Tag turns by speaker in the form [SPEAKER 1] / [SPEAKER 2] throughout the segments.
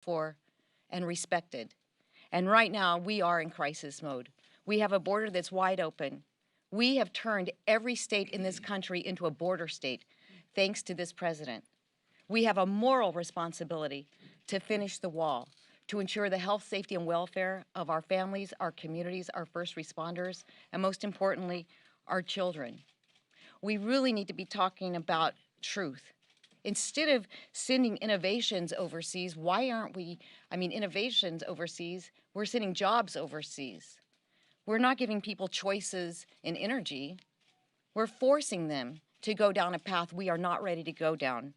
[SPEAKER 1] for, and respected. And right now, we are in crisis mode. We have a border that's wide open. We have turned every state in this country into a border state, thanks to this president. We have a moral responsibility to finish the wall, to ensure the health, safety, and welfare of our families, our communities, our first responders, and most importantly, our children. We really need to be talking about truth. Instead of sending innovations overseas, why aren't we, innovations overseas, we're sending jobs overseas. We're not giving people choices in energy. We're forcing them to go down a path we are not ready to go down.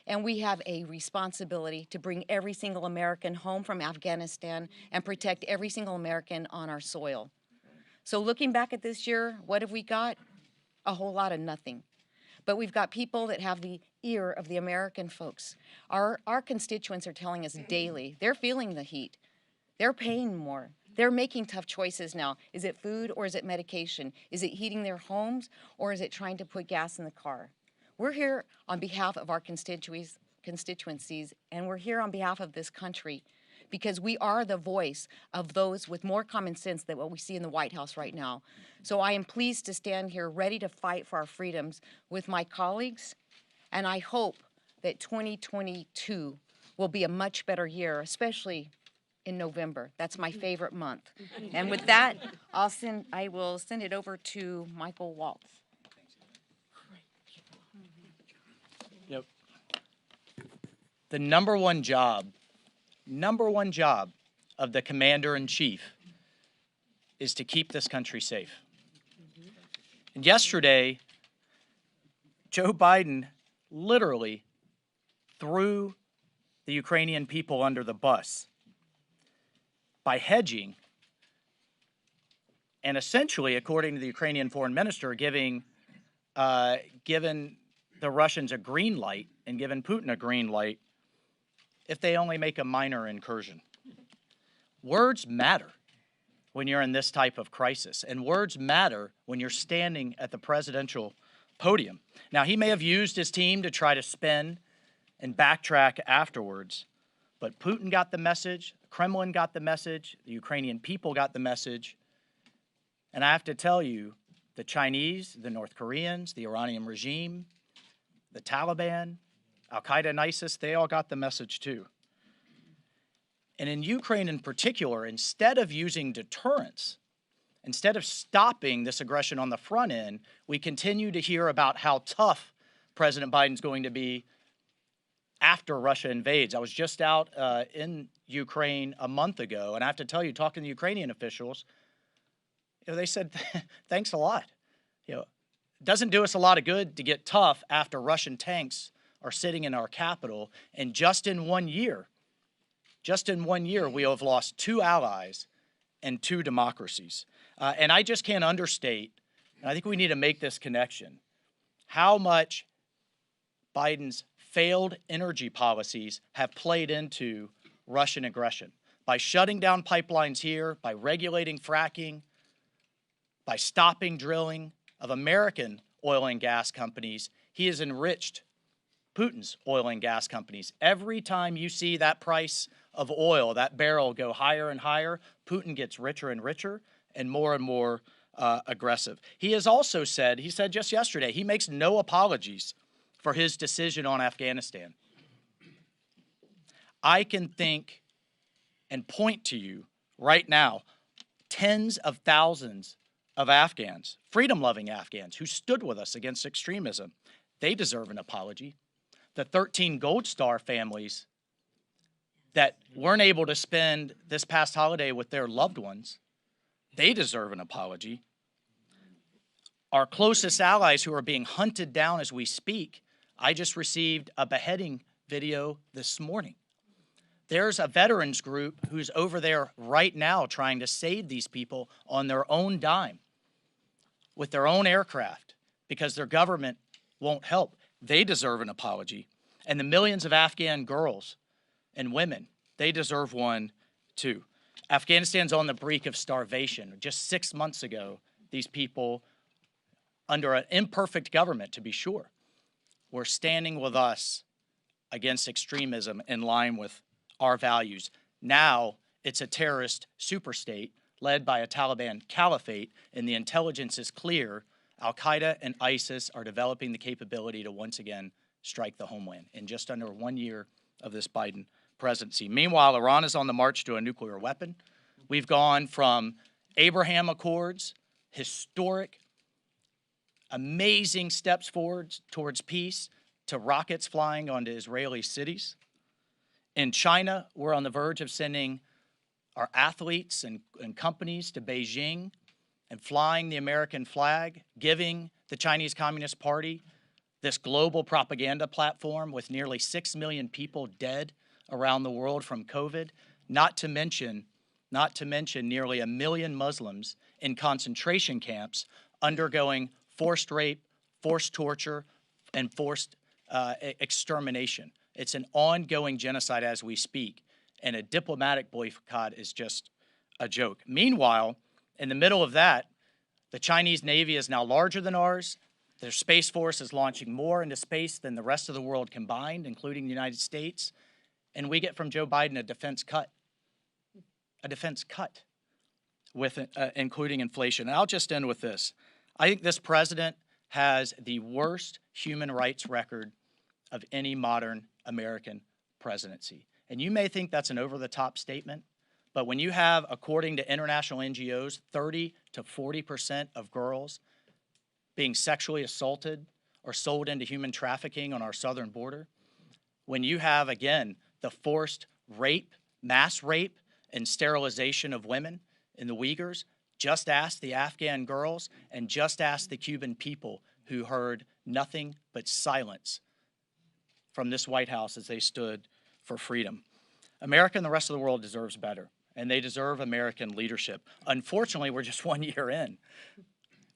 [SPEAKER 1] And we have a responsibility to bring every single American home from Afghanistan and protect every single American on our soil. So looking back at this year, what have we got? A whole lot of nothing. But we've got people that have the ear of the American folks. Our constituents are telling us daily, they're feeling the heat. They're paying more. They're making tough choices now. Is it food or is it medication? Is it heating their homes or is it trying to put gas in the car? We're here on behalf of our constituencies, and we're here on behalf of this country because we are the voice of those with more common sense than what we see in the White House right now. So I am pleased to stand here ready to fight for our freedoms with my colleagues, and I hope that 2022 will be a much better year, especially in November. That's my favorite month. And with that, I will send it over to Michael Waltz.
[SPEAKER 2] Yep. The number one job of the commander-in-chief is to keep this country safe. And yesterday, Joe Biden literally threw the Ukrainian people under the bus by hedging and essentially, according to the Ukrainian foreign minister, given the Russians a green light and given Putin a green light if they only make a minor incursion. Words matter when you're in this type of crisis, and words matter when you're standing at the presidential podium. Now, he may have used his team to try to spin and backtrack afterwards, but Putin got the message, the Kremlin got the message, the Ukrainian people got the message, and I have to tell you, the Chinese, the North Koreans, the Iranian regime, the Taliban, Al-Qaeda and ISIS, they all got the message too. And in Ukraine in particular, instead of using deterrence, instead of stopping this aggression on the front end, we continue to hear about how tough President Biden's going to be after Russia invades. I was just out in Ukraine a month ago, and I have to tell you, talking to Ukrainian officials, they said, thanks a lot. It doesn't do us a lot of good to get tough after Russian tanks are sitting in our capital. And just in 1 year, we have lost 2 allies and 2 democracies. And I just can't understate, and I think we need to make this connection, how much Biden's failed energy policies have played into Russian aggression. By shutting down pipelines here, by regulating fracking, by stopping drilling of American oil and gas companies, he has enriched Putin's oil and gas companies. Every time you see that price of oil, that barrel go higher and higher, Putin gets richer and richer and more aggressive. He has also said, he said just yesterday, he makes no apologies for his decision on Afghanistan. I can think and point to you right now tens of thousands of Afghans, freedom-loving Afghans, who stood with us against extremism. They deserve an apology. The 13 Gold Star families that weren't able to spend this past holiday with their loved ones, they deserve an apology. Our closest allies who are being hunted down as we speak, I just received a beheading video this morning. There's a veterans group who's over there right now trying to save these people on their own dime with their own aircraft because their government won't help. They deserve an apology. And the millions of Afghan girls and women, they deserve one too. Afghanistan's on the brink of starvation. Just 6 months ago, these people, under an imperfect government to be sure, were standing with us against extremism in line with our values. Now it's a terrorist superstate led by a Taliban caliphate, and the intelligence is clear. Al-Qaeda and ISIS are developing the capability to once again strike the homeland in just under 1 year of this Biden presidency. Meanwhile, Iran is on the march to a nuclear weapon. We've gone from Abraham Accords, historic, amazing steps forward towards peace, to rockets flying onto Israeli cities. In China, we're on the verge of sending our athletes and companies to Beijing and flying the American flag, giving the Chinese Communist Party this global propaganda platform with nearly 6 million people dead around the world from COVID, not to mention nearly 1 million Muslims in concentration camps undergoing forced rape, forced torture, and forced extermination. It's an ongoing genocide as we speak, and a diplomatic boycott is just a joke. Meanwhile, in the middle of that, the Chinese Navy is now larger than ours. Their Space Force is launching more into space than the rest of the world combined, including the United States. And we get from Joe Biden a defense cut with including inflation. And I'll just end with this. I think this president has the worst human rights record of any modern American presidency. And you may think that's an over-the-top statement, but when you have, according to international NGOs, 30 to 40% of girls being sexually assaulted or sold into human trafficking on our southern border, when you have, again, the forced rape, mass rape, and sterilization of women in the Uyghurs, just ask the Afghan girls and just ask the Cuban people who heard nothing but silence from this White House as they stood for freedom. America and the rest of the world deserves better, and they deserve American leadership. Unfortunately, we're just 1 year in.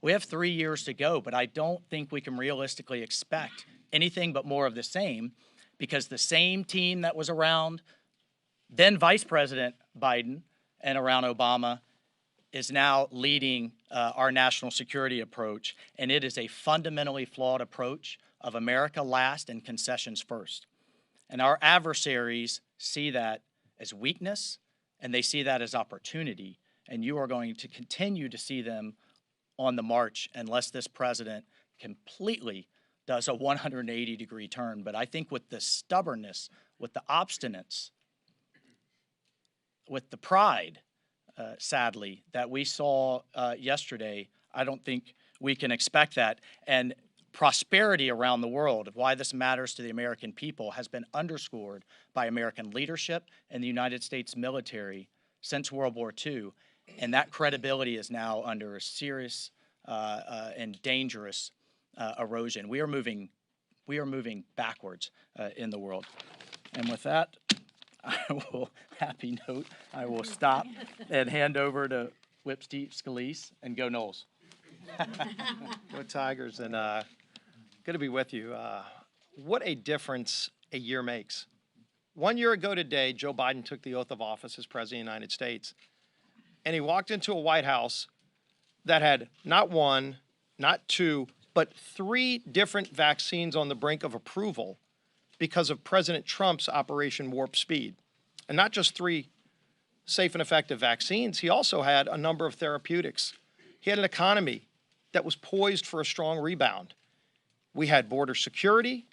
[SPEAKER 2] We have 3 years to go, but I don't think we can realistically expect anything but more of the same, because the same team that was around then Vice President Biden and around Obama is now leading our national security approach, and it is a fundamentally flawed approach of America last and concessions first. And our adversaries see that as weakness, and they see that as opportunity, and you are going to continue to see them on the march unless this president completely does a 180-degree turn. But I think with the stubbornness, with the obstinance, with the pride, sadly, that we saw yesterday, I don't think we can expect that. And prosperity around the world, of why this matters to the American people, has been underscored by American leadership and the United States military since World War II. And that credibility is now under a serious and dangerous erosion. We are moving backwards in the world. And with that, I will stop and hand over to Whip Steve Scalise and go Knowles.
[SPEAKER 3] Go Tigers, and good to be with you. What a difference a year makes. 1 year ago today, Joe Biden took the oath of office as President of the United States, and he walked into a White House that had not one, not two, but 3 different vaccines on the brink of approval because of President Trump's Operation Warp Speed. And not just 3 safe and effective vaccines, he also had a number of therapeutics. He had an economy that was poised for a strong rebound. We had border security.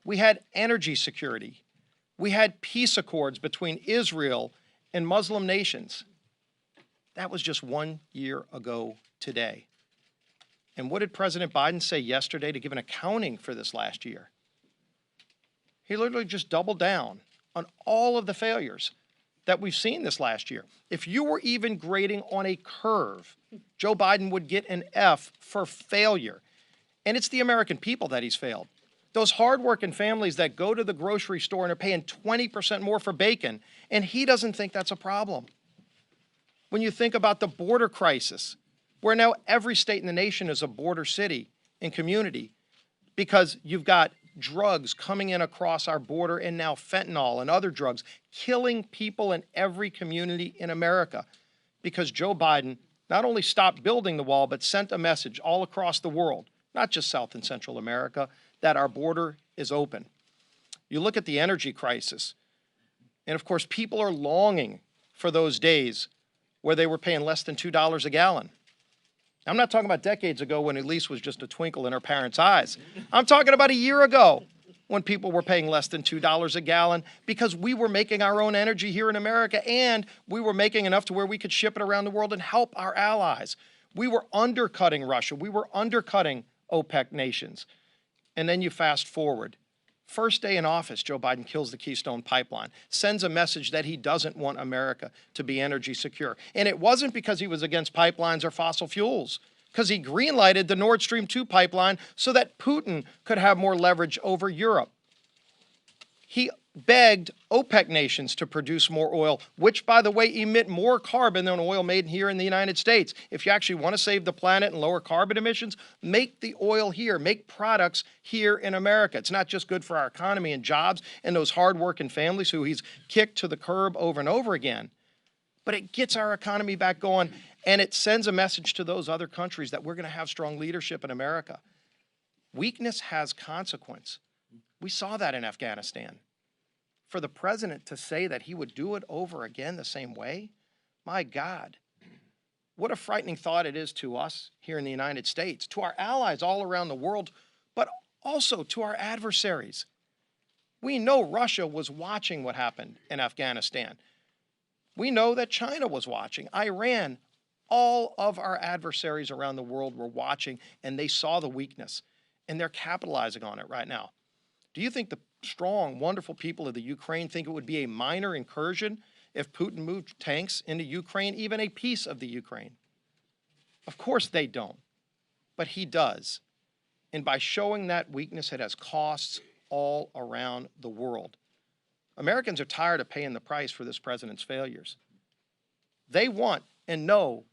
[SPEAKER 3] We had energy security. We had peace accords between Israel and Muslim nations. That was just 1 year ago today. And what did President Biden say yesterday to give an accounting for this last year? He literally just doubled down on all of the failures that we've seen this last year. If you were even grading on a curve, Joe Biden would get an F for failure. And it's the American people that he's failed. Those hardworking families that go to the grocery store and are paying 20% more for bacon, and he doesn't think that's a problem. When you think about the border crisis, where now every state in the nation is a border city and community, because you've got drugs coming in across our border, and now fentanyl and other drugs killing people in every community in America, because Joe Biden not only stopped building the wall, but sent a message all across the world, not just South and Central America, that our border is open. You look at the energy crisis. And of course, people are longing for those days where they were paying less than $2 a gallon. I'm not talking about decades ago when at least was just a twinkle in our parents' eyes. I'm talking about a year ago when people were paying less than $2 a gallon because we were making our own energy here in America, and we were making enough to where we could ship it around the world and help our allies. We were undercutting Russia. We were undercutting OPEC nations. And then you fast forward. First day in office, Joe Biden kills the Keystone Pipeline, sends a message that he doesn't want America to be energy secure. And it wasn't because he was against pipelines or fossil fuels, because he greenlighted the Nord Stream 2 pipeline so that Putin could have more leverage over Europe. He begged OPEC nations to produce more oil, which, by the way, emit more carbon than oil made here in the United States. If you actually want to save the planet and lower carbon emissions, make the oil here, make products here in America. It's not just good for our economy and jobs and those hardworking families who he's kicked to the curb over and over again, but it gets our economy back going, and it sends a message to those other countries that we're going to have strong leadership in America. Weakness has consequence. We saw that in Afghanistan. For the president to say that he would do it over again the same way, my God, what a frightening thought it is to us here in the United States, to our allies all around the world, but also to our adversaries. We know Russia was watching what happened in Afghanistan. We know that China was watching, Iran. All of our adversaries around the world were watching, and they saw the weakness, and they're capitalizing on it right now. Do you think the strong, wonderful people of the Ukraine think it would be a minor incursion if Putin moved tanks into Ukraine, even a piece of the Ukraine? Of course they don't, but he does. And by showing that weakness, it has costs all around the world. Americans are tired of paying the price for this president's failures. They want and know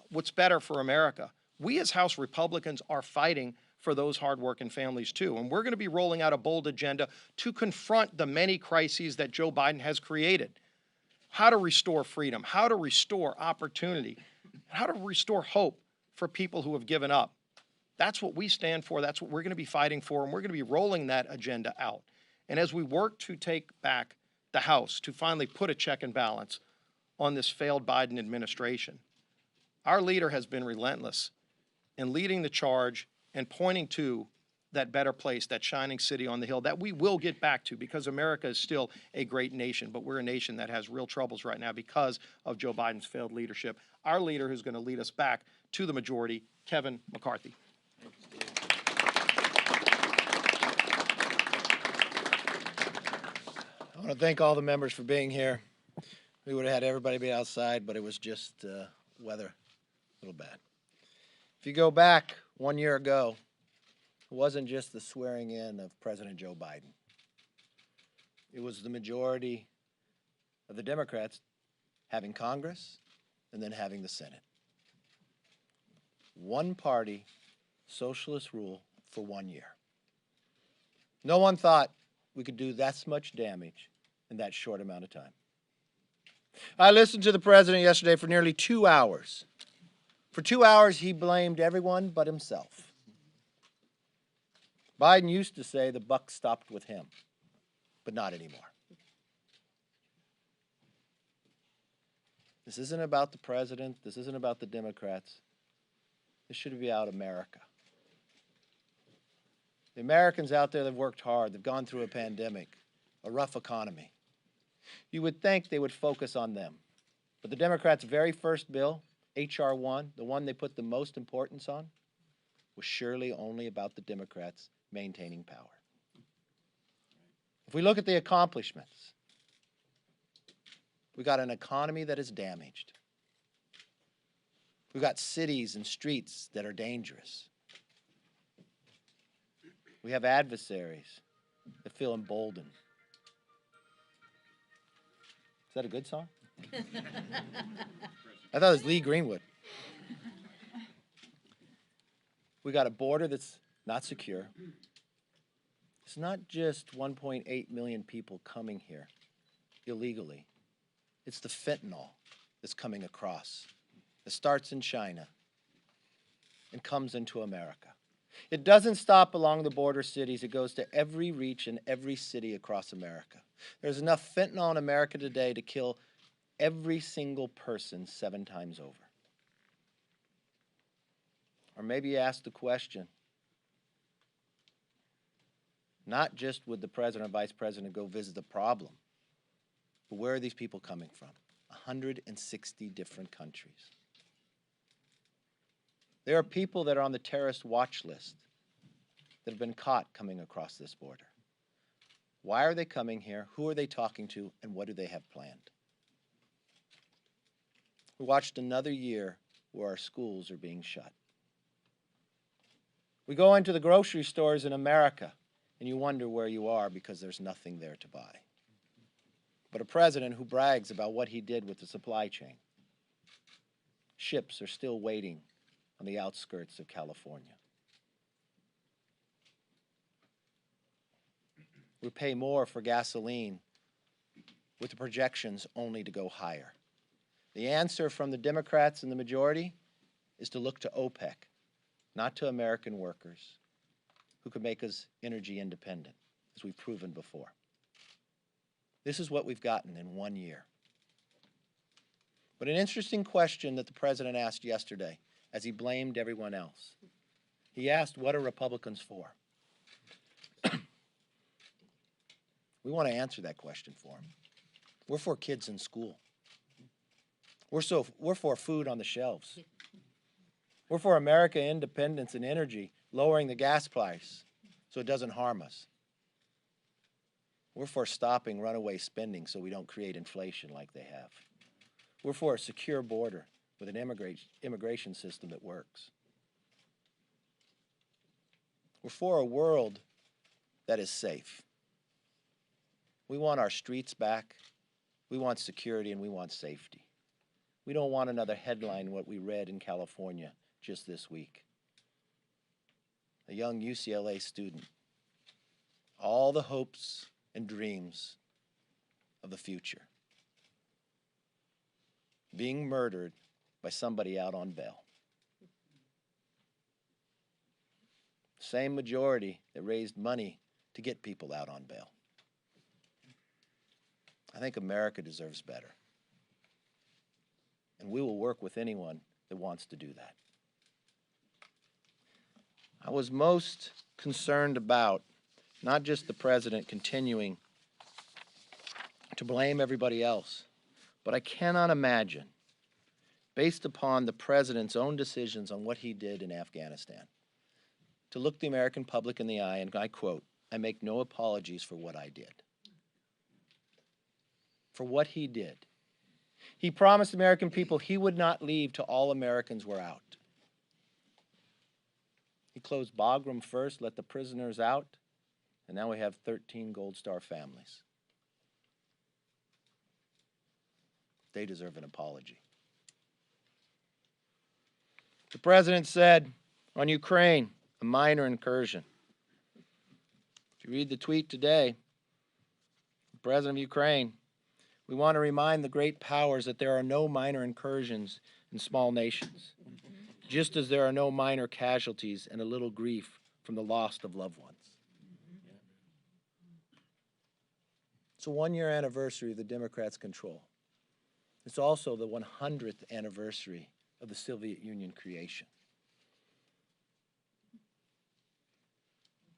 [SPEAKER 3] what's better for America. We as House Republicans are fighting for those hardworking families too. And we're going to be rolling out a bold agenda to confront the many crises that Joe Biden has created. How to restore freedom, how to restore opportunity, how to restore hope for people who have given up. That's what we stand for. That's what we're going to be fighting for. And we're going to be rolling that agenda out. And as we work to take back the House, to finally put a check and balance on this failed Biden administration, our leader has been relentless in leading the charge and pointing to that better place, that shining city on the hill that we will get back to, because America is still a great nation, but we're a nation that has real troubles right now because of Joe Biden's failed leadership. Our leader who's going to lead us back to the majority, Kevin McCarthy.
[SPEAKER 4] I want to thank all the members for being here. We would have had everybody be outside, but it was just weather a little bad. If you go back 1 year ago, it wasn't just the swearing in of President Joe Biden. It was the majority of the Democrats having Congress and then having the Senate. One party, socialist rule for 1 year. No one thought we could do that much damage in that short amount of time. I listened to the president yesterday for nearly 2 hours. For 2 hours, he blamed everyone but himself. Biden used to say the buck stopped with him, but not anymore. This isn't about the president. This isn't about the Democrats. This should be about America. The Americans out there that have worked hard, they've gone through a pandemic, a rough economy. You would think they would focus on them. But the Democrats' very first bill, H.R. 1, the one they put the most importance on, was surely only about the Democrats maintaining power. If we look at the accomplishments, we got an economy that is damaged. We've got cities and streets that are dangerous. We have adversaries that feel emboldened. Is that a good song? I thought it was Lee Greenwood. We got a border that's not secure. It's not just 1.8 million people coming here illegally. It's the fentanyl that's coming across. It starts in China and comes into America. It doesn't stop along the border cities. It goes to every reach in every city across America. There's enough fentanyl in America today to kill every single person 7 times over. Or maybe you ask the question, not just would the president or vice president go visit the problem, but where are these people coming from? 160 different countries. There are people that are on the terrorist watch list that have been caught coming across this border. Why are they coming here? Who are they talking to? And what do they have planned? We watched another year where our schools are being shut. We go into the grocery stores in America and you wonder where you are because there's nothing there to buy. But a president who brags about what he did with the supply chain. Ships are still waiting on the outskirts of California. We pay more for gasoline with the projections only to go higher. The answer from the Democrats and the majority is to look to OPEC, not to American workers who could make us energy independent, as we've proven before. This is what we've gotten in 1 year. But an interesting question that the president asked yesterday as he blamed everyone else. He asked, what are Republicans for? We want to answer that question for him. We're for kids in school. We're for food on the shelves. We're for America independence and energy, lowering the gas price so it doesn't harm us. We're for stopping runaway spending so we don't create inflation like they have. We're for a secure border with an immigration system that works. We're for a world that is safe. We want our streets back. We want security and we want safety. We don't want another headline what we read in California just this week. A young UCLA student. All the hopes and dreams of the future. Being murdered by somebody out on bail. Same majority that raised money to get people out on bail. I think America deserves better. And we will work with anyone that wants to do that. I was most concerned about not just the president continuing to blame everybody else, but I cannot imagine, based upon the president's own decisions on what he did in Afghanistan, to look the American public in the eye and, I quote, I make no apologies for what I did. For what he did. He promised the American people he would not leave till all Americans were out. He closed Bagram first, let the prisoners out, and now we have 13 Gold Star families. They deserve an apology. The president said on Ukraine, a minor incursion. If you read the tweet today, the president of Ukraine, we want to remind the great powers that there are no minor incursions in small nations, just as there are no minor casualties and a little grief from the loss of loved ones. It's a 1-year anniversary of the Democrats' control. It's also the 100th anniversary of the Soviet Union creation.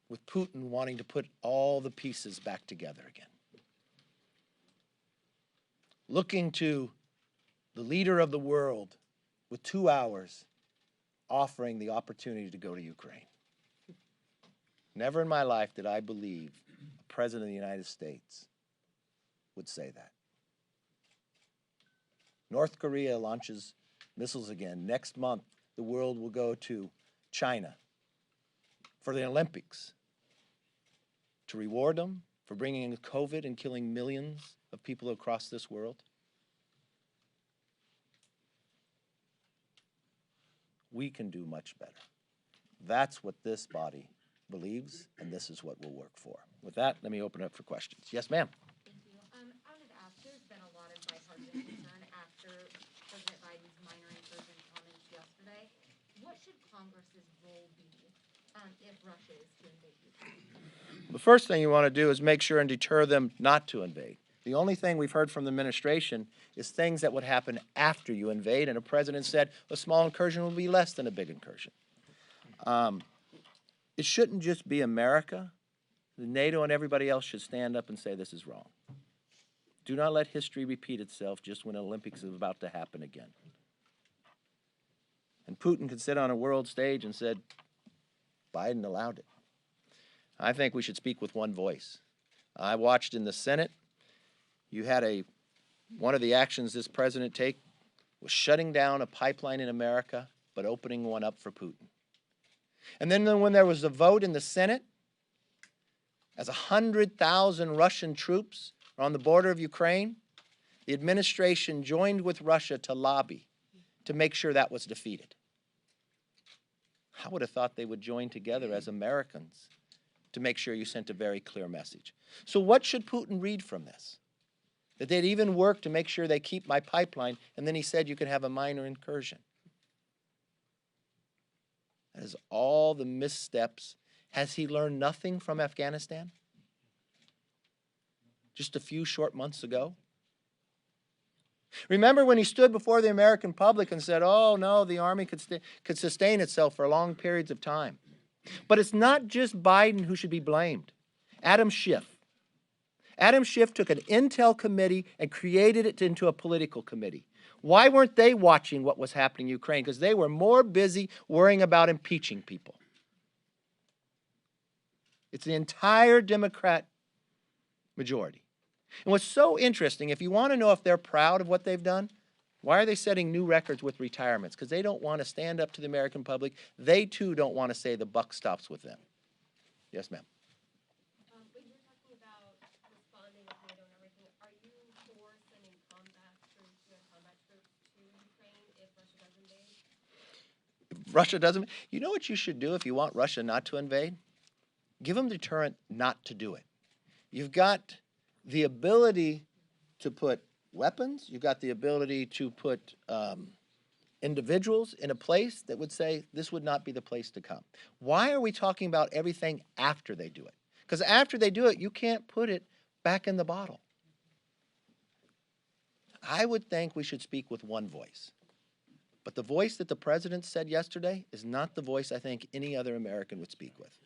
[SPEAKER 4] With Putin wanting to put all the pieces back together again. Looking to the leader of the world with 2 hours offering the opportunity to go to Ukraine. Never in my life did I believe a president of the United States would say that. North Korea launches missiles again. Next month, the world will go to China for the Olympics to reward them for bringing in COVID and killing millions of people across this world. We can do much better. That's what this body believes, and this is what we'll work for. With that, let me open it up for questions. Yes, ma'am.
[SPEAKER 5] Thank you. I wanted to ask, there's been a lot of bipartisan concern after President Biden's minor incursion comments yesterday. What should Congress's role be if Russia is to invade Ukraine?
[SPEAKER 4] The first thing you want to do is make sure and deter them not to invade. The only thing we've heard from the administration is things that would happen after you invade, and the president said a small incursion will be less than a big incursion. It shouldn't just be America. The NATO and everybody else should stand up and say this is wrong. Do not let history repeat itself just when the Olympics is about to happen again. And Putin could sit on a world stage and said, Biden allowed it. I think we should speak with one voice. I watched in the Senate, you had one of the actions this president take was shutting down a pipeline in America, but opening one up for Putin. And then when there was a vote in the Senate, as 100,000 Russian troops are on the border of Ukraine, the administration joined with Russia to lobby to make sure that was defeated. I would have thought they would join together as Americans to make sure you sent a very clear message. So what should Putin read from this? That they'd even work to make sure they keep my pipeline, and then he said you could have a minor incursion. That is all the missteps. Has he learned nothing from Afghanistan? Just a few short months ago? Remember when he stood before the American public and said, oh no, the Army could sustain itself for long periods of time. But it's not just Biden who should be blamed. Adam Schiff. Adam Schiff took an intel committee and created it into a political committee. Why weren't they watching what was happening in Ukraine? Because they were more busy worrying about impeaching people. It's the entire Democrat majority. And what's so interesting, if you want to know if they're proud of what they've done, why are they setting new records with retirements? Because they don't want to stand up to the American public. They, too, don't want to say the buck stops with them. Yes, ma'am.
[SPEAKER 5] When you're talking about responding with NATO and everything, are you for sending combat troops, U.S. combat troops to Ukraine if Russia does invade?
[SPEAKER 4] If Russia doesn't, you know what you should do if you want Russia not to invade? Give them deterrent not to do it. You've got the ability to put weapons, you've got the ability to put individuals in a place that would say this would not be the place to come. Why are we talking about everything after they do it? Because after they do it, you can't put it back in the bottle. I would think we should speak with one voice. But the voice that the president said yesterday is not the voice I think any other American would speak with.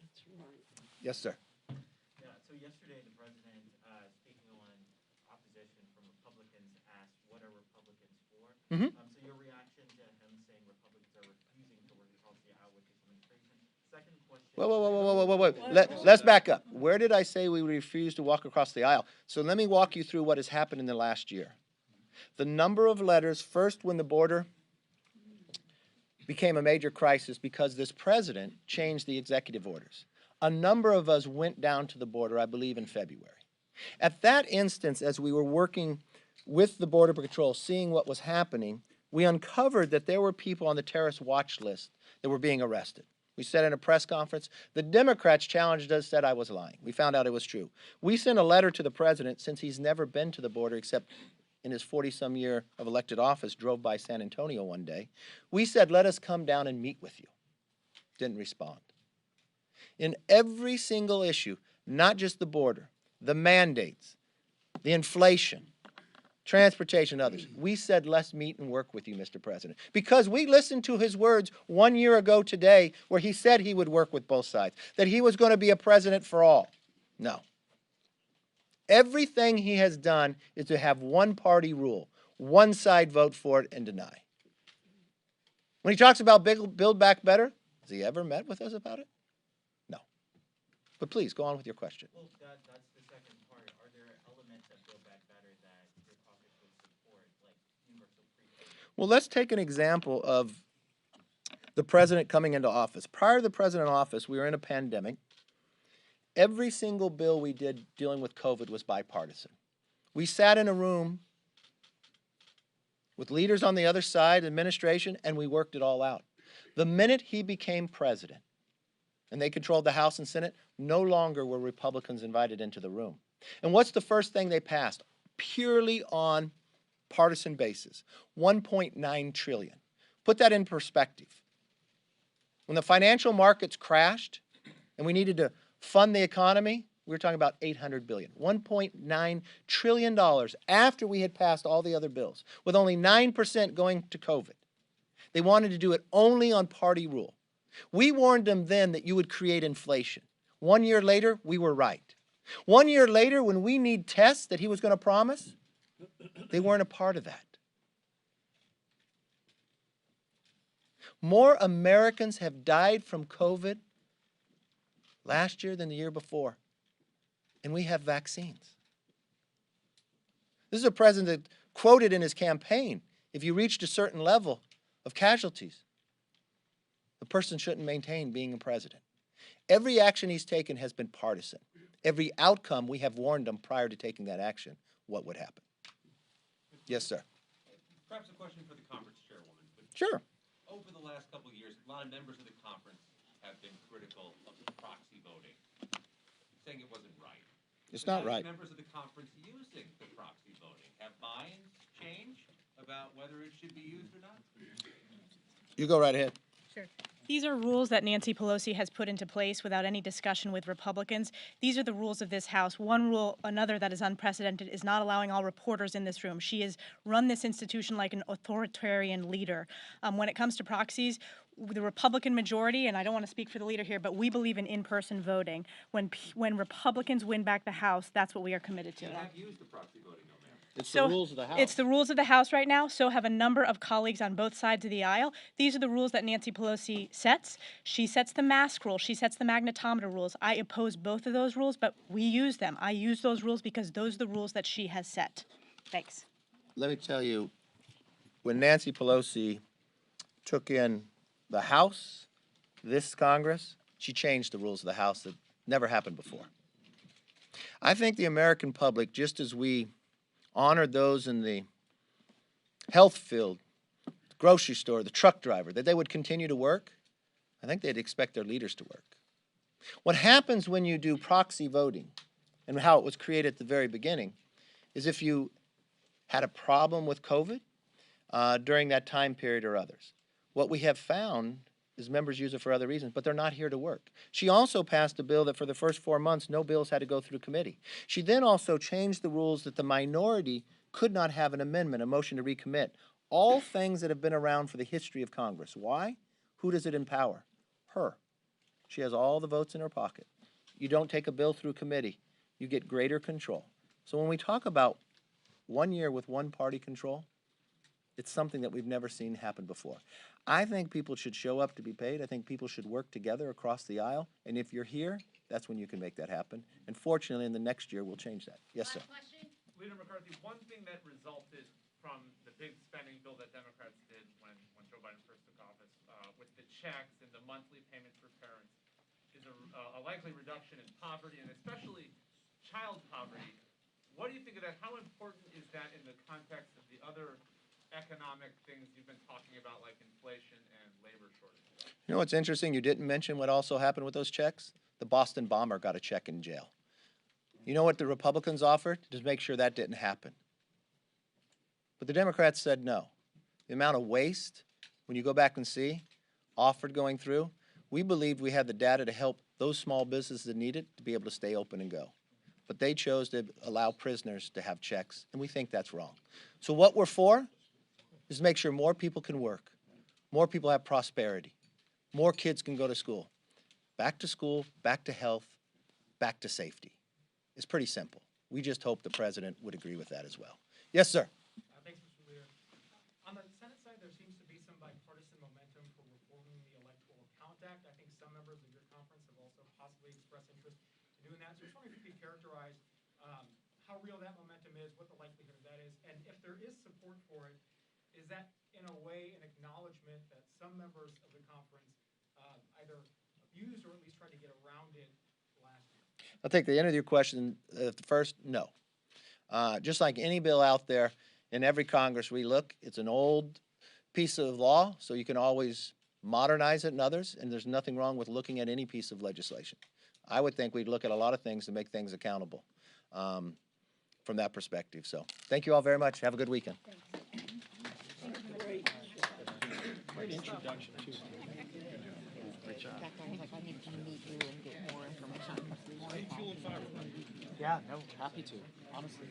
[SPEAKER 4] Yes, sir.
[SPEAKER 6] Yeah, so yesterday the president, speaking on opposition from Republicans, asked what are Republicans for? So your reaction to him saying Republicans are refusing to work across the aisle with this administration? Second question.
[SPEAKER 4] Whoa. Let's back up. Where did I say we refuse to walk across the aisle? So let me walk you through what has happened in the last year. The number of letters, first when the border became a major crisis because this president changed the executive orders. A number of us went down to the border, I believe, in February. At that instance, as we were working with the Border Patrol, seeing what was happening, we uncovered that there were people on the terrorist watch list that were being arrested. We said in a press conference, the Democrats challenged us, said I was lying. We found out it was true. We sent a letter to the president, since he's never been to the border except in his 40-some year of elected office, drove by San Antonio one day. We said, let us come down and meet with you. Didn't respond. In every single issue, not just the border, the mandates, the inflation, transportation, others, we said, let's meet and work with you, Mr. President. Because we listened to his words 1 year ago today where he said he would work with both sides, that he was going to be a president for all. No. Everything he has done is to have one-party rule, one side vote for it and deny. When he talks about Build Back Better, has he ever met with us about it? No. But please, go on with your question.
[SPEAKER 6] Well, that's the second part. Are there elements of Build Back Better that your caucus would support, like universal free?
[SPEAKER 4] Well, let's take an example of the president coming into office. Prior to the president in office, we were in a pandemic. Every single bill we did dealing with COVID was bipartisan. We sat in a room with leaders on the other side, administration, and we worked it all out. The minute he became president, and they controlled the House and Senate, no longer were Republicans invited into the room. And what's the first thing they passed? Purely on partisan basis, $1.9 trillion. Put that in perspective. When the financial markets crashed and we needed to fund the economy, we were talking about $800 billion, $1.9 trillion after we had passed all the other bills, with only 9% going to COVID. They wanted to do it only on party rule. We warned them then that you would create inflation. 1 year later, we were right. 1 year later, when we need tests that he was going to promise, they weren't a part of that. More Americans have died from COVID last year than the year before, and we have vaccines. This is a president that quoted in his campaign, if you reached a certain level of casualties, the person shouldn't maintain being a president. Every action he's taken has been partisan. Every outcome, we have warned him prior to taking that action what would happen. Yes, sir.
[SPEAKER 7] Perhaps a question for the conference chairwoman. But
[SPEAKER 4] Sure.
[SPEAKER 7] over the last couple of years, a lot of members of the conference have been critical of the proxy voting, saying it wasn't right.
[SPEAKER 4] It's
[SPEAKER 7] But
[SPEAKER 4] not
[SPEAKER 7] now
[SPEAKER 4] right.
[SPEAKER 7] Members of the conference using the proxy voting. Have minds changed about whether it should be used or not?
[SPEAKER 4] You go right ahead.
[SPEAKER 8] Sure. These are rules that Nancy Pelosi has put into place without any discussion with Republicans. These are the rules of this House. One rule, another that is unprecedented, is not allowing all reporters in this room. She has run this institution like an authoritarian leader. When it comes to proxies, the Republican majority, and I don't want to speak for the leader here, but we believe in-person voting. When Republicans win back the House, that's what we are committed to.
[SPEAKER 7] You have used the proxy voting, though, ma'am.
[SPEAKER 4] It's
[SPEAKER 8] So,
[SPEAKER 4] the rules of the House.
[SPEAKER 8] It's the rules of the House right now. So have a number of colleagues on both sides of the aisle. These are the rules that Nancy Pelosi sets. She sets the mask rule. She sets the magnetometer rules. I oppose both of those rules, but we use them. I use those rules because those are the rules that she has set. Thanks.
[SPEAKER 4] Let me tell you, when Nancy Pelosi took in the House, this Congress, she changed the rules of the House that never happened before. I think the American public, just as we honored those in the health field, the grocery store, the truck driver, that they would continue to work, I think they'd expect their leaders to work. What happens when you do proxy voting, and how it was created at the very beginning, is if you had a problem with COVID during that time period or others, what we have found is members use it for other reasons, but they're not here to work. She also passed a bill that for the first 4 months, no bills had to go through committee. She then also changed the rules that the minority could not have an amendment, a motion to recommit. All things that have been around for the history of Congress. Why? Who does it empower? Her. She has all the votes in her pocket. You don't take a bill through committee. You get greater control. So when we talk about 1 year with one party control, it's something that we've never seen happen before. I think people should show up to be paid. I think people should work together across the aisle. And if you're here, that's when you can make that happen. And fortunately, in the next year, we'll change that. Yes, sir.
[SPEAKER 6] Leader McCarthy, one thing that resulted from the big spending bill that Democrats did when Joe Biden first took office, with the checks and the monthly payments for parents, is a likely reduction in poverty, and especially child poverty. What do you think of that? How important is that in the context of the other economic things you've been talking about, like inflation and labor shortages?
[SPEAKER 4] You know what's interesting? You didn't mention what also happened with those checks? The Boston bomber got a check in jail. You know what the Republicans offered? To make sure that didn't happen. But the Democrats said no. The amount of waste, when you go back and see, offered going through, we believed we had the data to help those small businesses that need it to be able to stay open and go. But they chose to allow prisoners to have checks, and we think that's wrong. So what we're for is to make sure more people can work, more people have prosperity, more kids can go to school. Back to school, back to health, back to safety. It's pretty simple. We just hope the president would agree with that as well. Yes, sir.
[SPEAKER 9] Thanks, Mr. Leader. On the Senate side, there seems to be some bipartisan momentum for reforming the Electoral Count Act. I think some members of your conference have also possibly expressed interest in doing that. So I was wondering if you could characterize how real that momentum is, what the likelihood of that is, and if there is support for it, is that in a way an acknowledgement that some members of the conference either abused or at least tried to get around it last year?
[SPEAKER 4] I'll take the end of your question first. No. Just like any bill out there, in every Congress we look, it's an old piece of law, so you can always modernize it in others, and there's nothing wrong with looking at any piece of legislation. I would think we'd look at a lot of things to make things accountable from that perspective. So thank you all very much. Have a good weekend.
[SPEAKER 3] Great introduction, too. Great job.
[SPEAKER 1] In fact, I was like, I need to meet you and get more information.
[SPEAKER 2] Yeah, no, happy to, honestly.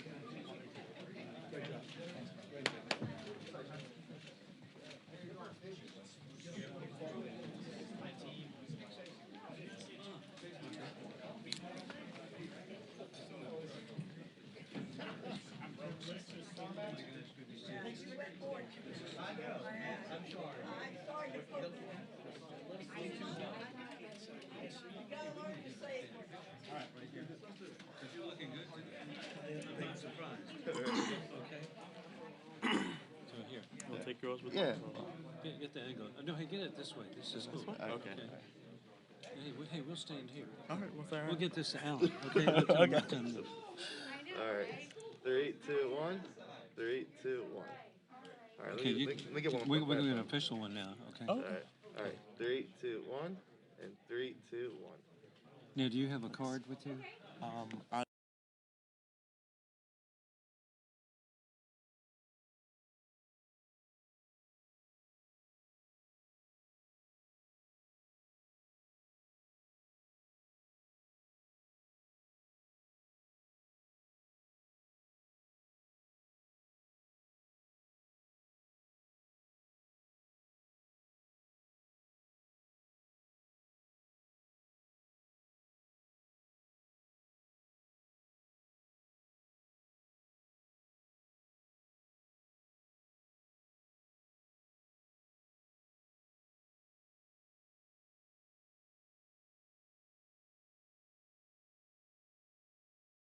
[SPEAKER 10] We'll take yours with
[SPEAKER 11] Yeah.
[SPEAKER 10] Get the angle. No, hey, get it this way. This is cool.
[SPEAKER 11] Okay.
[SPEAKER 10] Hey, we'll stand here.
[SPEAKER 2] All right, well, fair
[SPEAKER 10] We'll get this to Alan. Okay. We'll tell him what time to-
[SPEAKER 11] All right. 3, 2, 1. 3, 2, 1. All right.
[SPEAKER 10] Okay, you,
[SPEAKER 11] let me get one.
[SPEAKER 10] we're
[SPEAKER 11] quick
[SPEAKER 10] doing an
[SPEAKER 11] last
[SPEAKER 10] official one now. Okay.
[SPEAKER 11] one. All right. All right. 3, 2, 1. And 3, 2, 1.
[SPEAKER 10] Now, do you have a card with you?
[SPEAKER 2] I